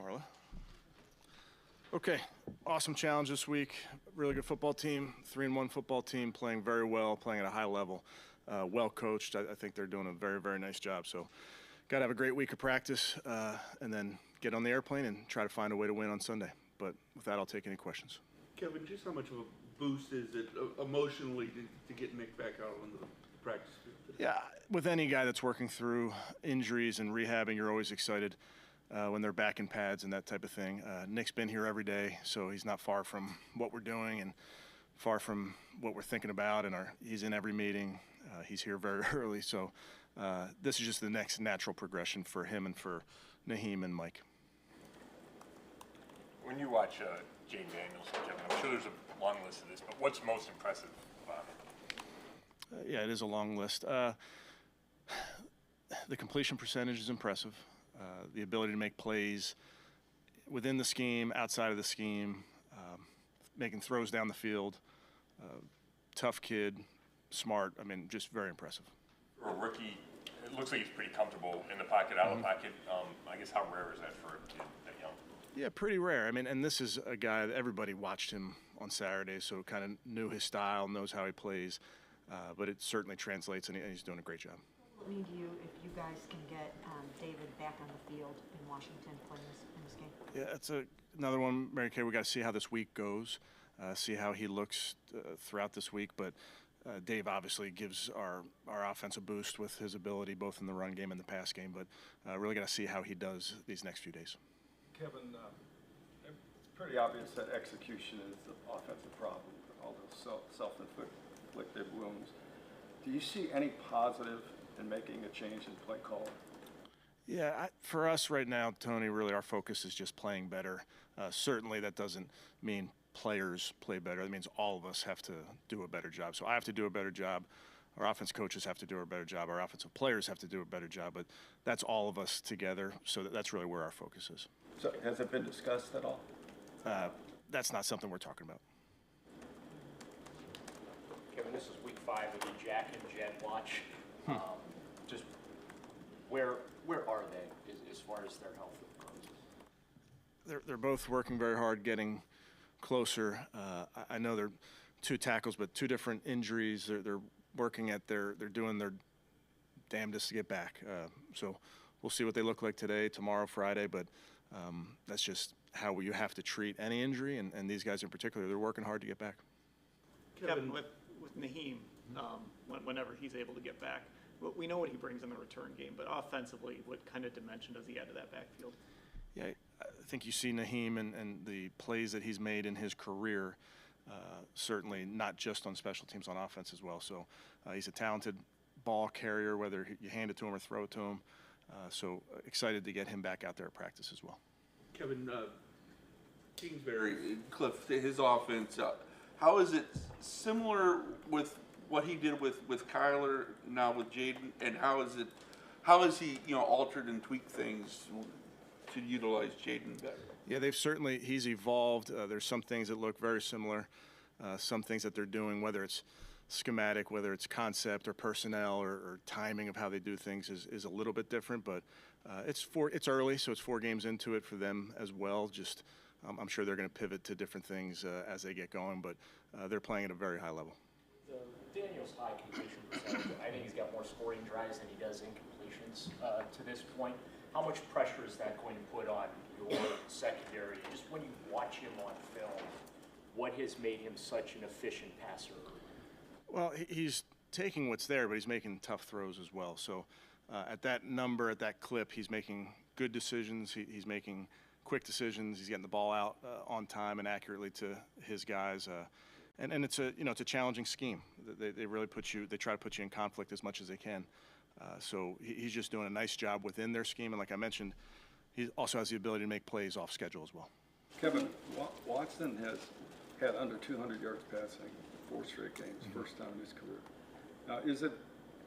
Marla. Okay, awesome challenge this week. Really good football team, 3-1 football team, playing very well, playing at a high level, well coached. I think they're doing a very, very nice job. So, got to have a great week of practice, and then get on the airplane and try to find a way to win on Sunday. But with that, I'll take any questions. Kevin, just how much of a boost is it emotionally to get Nick back out on the practice field? Yeah, with any guy that's working through injuries and rehabbing, you're always excited when they're back in pads and that type of thing. Nick's been here every day, so he's not far from what we're doing and far from what we're thinking about. And he's in every meeting. He's here very early, so this is just the next natural progression for him and for Naheem and Mike. When you watch Jaden Daniels, Kevin, I'm sure there's a long list of this, but what's most impressive about him? Yeah, it is a long list. The completion percentage is impressive. The ability to make plays within the scheme, outside of the scheme, making throws down the field. Tough kid, smart. I mean, just very impressive. For a rookie, it looks like he's pretty comfortable in the pocket, out of the pocket. I guess how rare is that for a kid that young? Yeah, pretty rare. I mean, and this is a guy that everybody watched him on Saturday, so kind of knew his style, knows how he plays. But it certainly translates, and he's doing a great job. What will it mean to you if you guys can get David back on the field in Washington playing in this game? Yeah, it's another one, Mary Kay. We got to see how this week goes, see how he looks throughout this week. But Dave obviously gives our offense a boost with his ability both in the run game and the pass game. But really got to see how he does these next few days. Kevin, it's pretty obvious that execution is the offensive problem, all those self-inflicted wounds. Do you see any positive in making a change in play call? Yeah, for us right now, Tony, really our focus is just playing better. Certainly that doesn't mean players play better. It means all of us have to do a better job. So I have to do a better job. Our offense coaches have to do a better job. Our offensive players have to do a better job. But that's all of us together. So that's really where our focus is. So has it been discussed at all? That's not something we're talking about. Kevin, this is week 5 of the Jack and Jen watch. Just where are they as far as their health goes? They're both working very hard, getting closer. I know they're 2 tackles, but 2 different injuries. They're working at they're doing their damnedest to get back. So we'll see what they look like today, tomorrow, Friday. But that's just how you have to treat any injury, and these guys in particular, they're working hard to get back. Kevin, with Naheem, whenever he's able to get back, we know what he brings in the return game, but offensively, what kind of dimension does he add to that backfield? Yeah, I think you see Naheem and the plays that he's made in his career, certainly not just on special teams, on offense as well. So he's a talented ball carrier, whether you hand it to him or throw it to him. So excited to get him back out there at practice as well. Kevin, Kingsbury, Cliff, his offense, how is it similar with what he did with Kyler, now with Jaden, and how has he altered and tweaked things to utilize Jaden better? Yeah, he's evolved. There's some things that look very similar, some things that they're doing, whether it's schematic, whether it's concept or personnel or timing of how they do things is a little bit different, but it's early, so it's 4 games into it for them as well. Just I'm sure they're going to pivot to different things as they get going, but they're playing at a very high level. Daniel's high completion percentage, I think he's got more scoring drives than he does incompletions to this point. How much pressure is that going to put on your secondary? Just when you watch him on film, what has made him such an efficient passer? Well, he's taking what's there, but he's making tough throws as well. So at that number, at that clip, he's making good decisions. He's making quick decisions. He's getting the ball out on time and accurately to his guys. And it's a challenging scheme. They really they try to put you in conflict as much as they can. So he's just doing a nice job within their scheme. And like I mentioned, he also has the ability to make plays off schedule as well. Kevin, Watson has had under 200 yards passing 4 straight games, first time in his career. Now, is it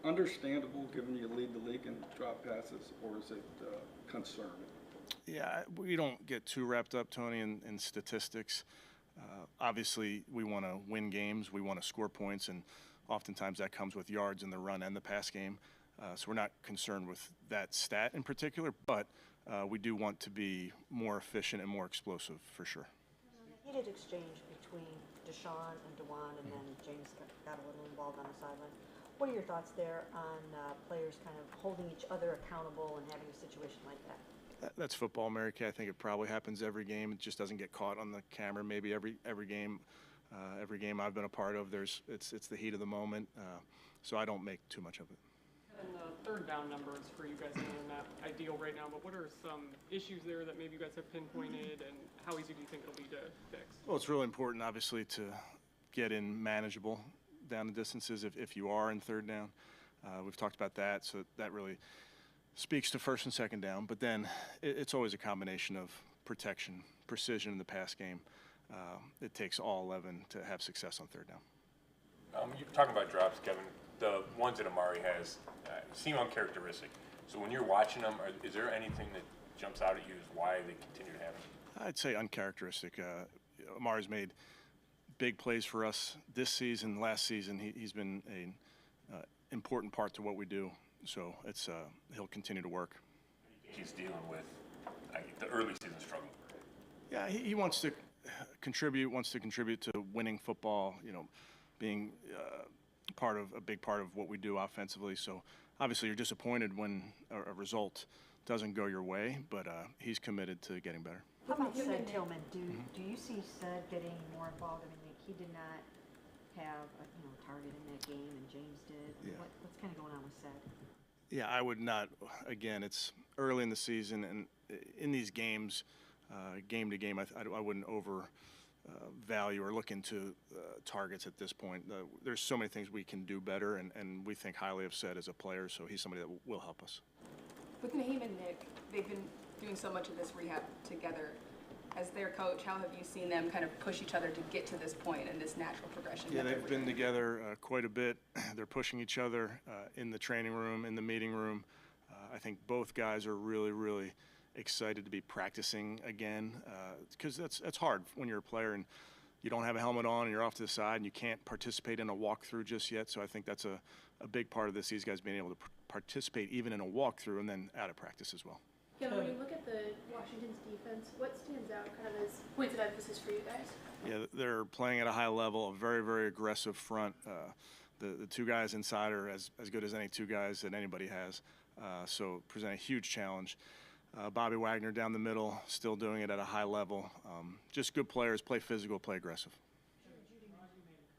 understandable given you lead the league in drop passes, or is it concerning? Yeah, we don't get too wrapped up, Tony, in statistics. Obviously, we want to win games. We want to score points, and oftentimes that comes with yards in the run and the pass game. So we're not concerned with that stat in particular, but we do want to be more efficient and more explosive for sure. Heated exchange between Deshaun and Dewan, and then James got a little involved on the sideline. What are your thoughts there on players kind of holding each other accountable and having a situation like that? That's football, Mary Kay. I think it probably happens every game. It just doesn't get caught on the camera. Maybe every game, every game I've been a part of, it's the heat of the moment. So I don't make too much of it. And the third down numbers for you guys are not ideal right now, but what are some issues there that maybe you guys have pinpointed, and how easy do you think it'll be to fix? Well, it's really important, obviously, to get in manageable down the distances if you are in third down. We've talked about that, so that really speaks to first and second down. But then it's always a combination of protection, precision in the pass game. It takes all 11 to have success on third down. You're talking about drops, Kevin. The ones that Amari has seem uncharacteristic. So when you're watching them, is there anything that jumps out at you as why they continue to happen? I'd say uncharacteristic. Amari's made big plays for us this season. Last season, he's been an important part to what we do. So he'll continue to work. He's dealing with the early season struggle. Yeah, he wants to contribute to winning football. Being a big part of what we do offensively. So obviously you're disappointed when a result doesn't go your way, but he's committed to getting better. How about Ced Tillman? Do you see Ced getting more involved? I mean, he did not have a target in that game, and James did. Yeah. What's kind of going on with Ced? Yeah, I would not. Again, it's early in the season, and in these games, game to game, I wouldn't value or look into targets at this point. There's so many things we can do better, and we think highly of Ced as a player, so he's somebody that will help us. With Naheem and Nick, they've been doing so much of this rehab together. As their coach, how have you seen them kind of push each other to get to this point and this natural progression? Yeah, they've been together quite a bit. They're pushing each other in the training room, in the meeting room. I think both guys are really, really excited to be practicing again, because that's hard when you're a player and you don't have a helmet on and you're off to the side and you can't participate in a walkthrough just yet. So I think that's a big part of this, these guys being able to participate even in a walkthrough and then out of practice as well. Yeah, when you look at the Washington's defense, what stands out kind of as points of emphasis for you guys? Yeah, they're playing at a high level, a very, very aggressive front. The two guys inside are as good as any two guys that anybody has, so present a huge challenge. Bobby Wagner down the middle, still doing it at a high level. Just good players, play physical, play aggressive.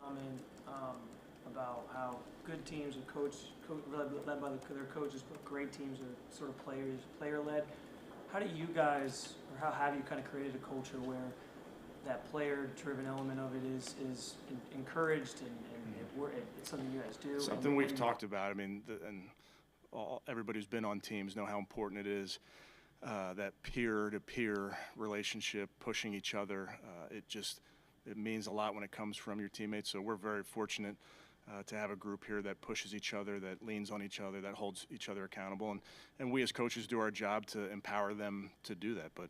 Comment about how good teams are led by their coaches, but great teams are sort of player-led. How do you guys, or how have you kind of created a culture where that player-driven element of it is encouraged and it's something you guys do? Something we've talked about. I mean, everybody who's been on teams know how important it is. That peer-to-peer relationship, pushing each other, it means a lot when it comes from your teammates. So we're very fortunate to have a group here that pushes each other, that leans on each other, that holds each other accountable. And we as coaches do our job to empower them to do that. But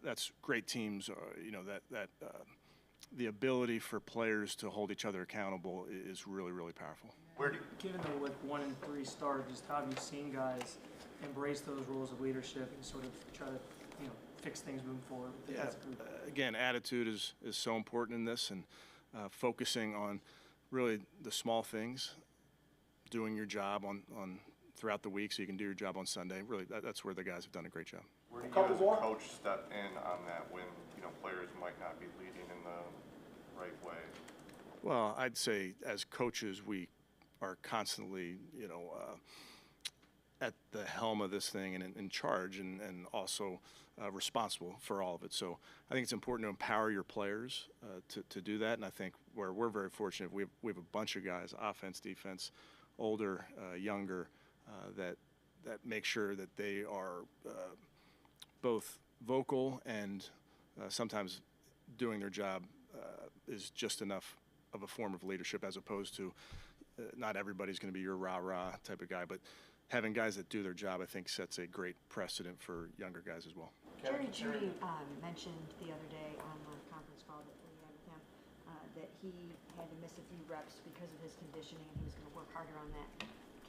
that's great teams, the ability for players to hold each other accountable is really, really powerful. Given the 1 and 3 start, just how have you seen guys embrace those roles of leadership and sort of try to fix things moving forward? Again, attitude is so important in this, and focusing on really the small things, doing your job on throughout the week so you can do your job on Sunday. Really, that's where the guys have done a great job. Where do you as a coach step in on that when players might not be leading in the right way? Well, I'd say as coaches we are constantly at the helm of this thing and in charge and also responsible for all of it. So I think it's important to empower your players to do that. And I think where we're very fortunate, we have a bunch of guys, offense, defense, older, younger, that make sure that they are both vocal and sometimes doing their job is just enough of a form of leadership, as opposed to not everybody's going to be your rah-rah type of guy, but having guys that do their job, I think, sets a great precedent for younger guys as well. Jerry Jeudy mentioned the other day on the conference call that we had with him that he had to miss a few reps because of his conditioning, and he was going to work harder on that.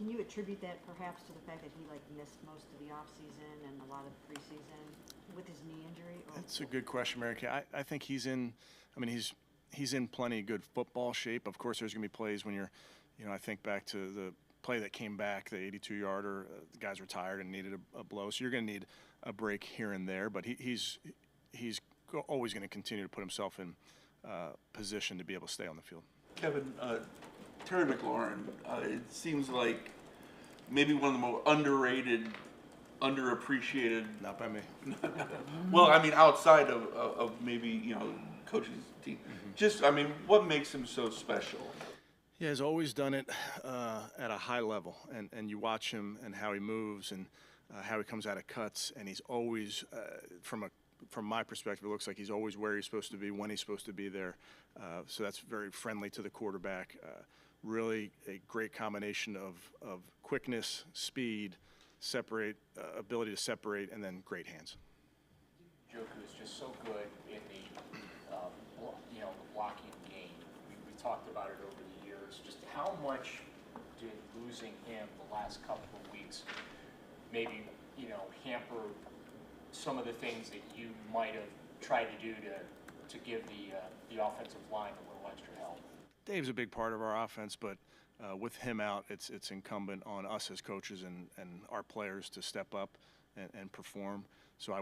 Can you attribute that perhaps to the fact that he like missed most of the offseason and a lot of preseason with his knee injury? Or That's a good question, Mary Kay. I think he's in. I mean, he's in plenty good football shape. Of course, there's going to be plays when you're, I think back to the play that came back, the 82-yarder. The guys were tired and needed a blow, so you're going to need a break here and there. But he's always going to continue to put himself in position to be able to stay on the field. Kevin, Terry McLaurin, it seems like maybe one of the more underrated, underappreciated. Not by me. Well, I mean, outside of maybe, coaching team. Just, I mean, what makes him so special? Yeah, he's always done it at a high level, and you watch him and how he moves and how he comes out of cuts, and he's always, from my perspective, it looks like he's always where he's supposed to be, when he's supposed to be there. So that's very friendly to the quarterback. Really a great combination of quickness, speed, ability to separate, and then great hands. Joku is just so good in the blocking game. We talked about it over the years. Just how much did losing him the last couple of weeks maybe hamper some of the things that you might have tried to do to give the offensive line a little extra help? Dave's a big part of our offense, but with him out, it's incumbent on us as coaches and our players to step up and perform. So I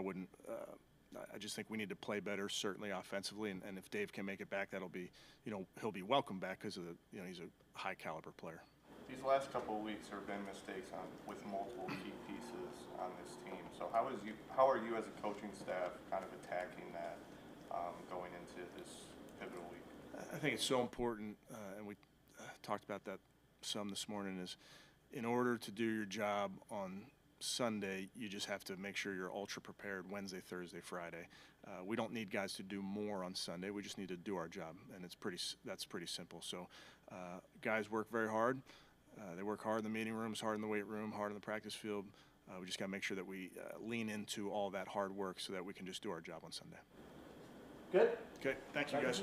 just think we need to play better, certainly offensively, and if Dave can make it back, that'll be, he'll be welcome back because of he's a high caliber player. These last couple of weeks there have been mistakes with multiple key pieces on this team. So how are you as a coaching staff kind of attacking that going into this pivotal week? I think it's so important, and we talked about that some this morning, is in order to do your job on Sunday, you just have to make sure you're ultra prepared Wednesday, Thursday, Friday. We don't need guys to do more on Sunday. We just need to do our job, and that's pretty simple. So guys work very hard. They work hard in the meeting rooms, hard in the weight room, hard in the practice field. We just got to make sure that we lean into all that hard work so that we can just do our job on Sunday. Good. Okay, thank you guys.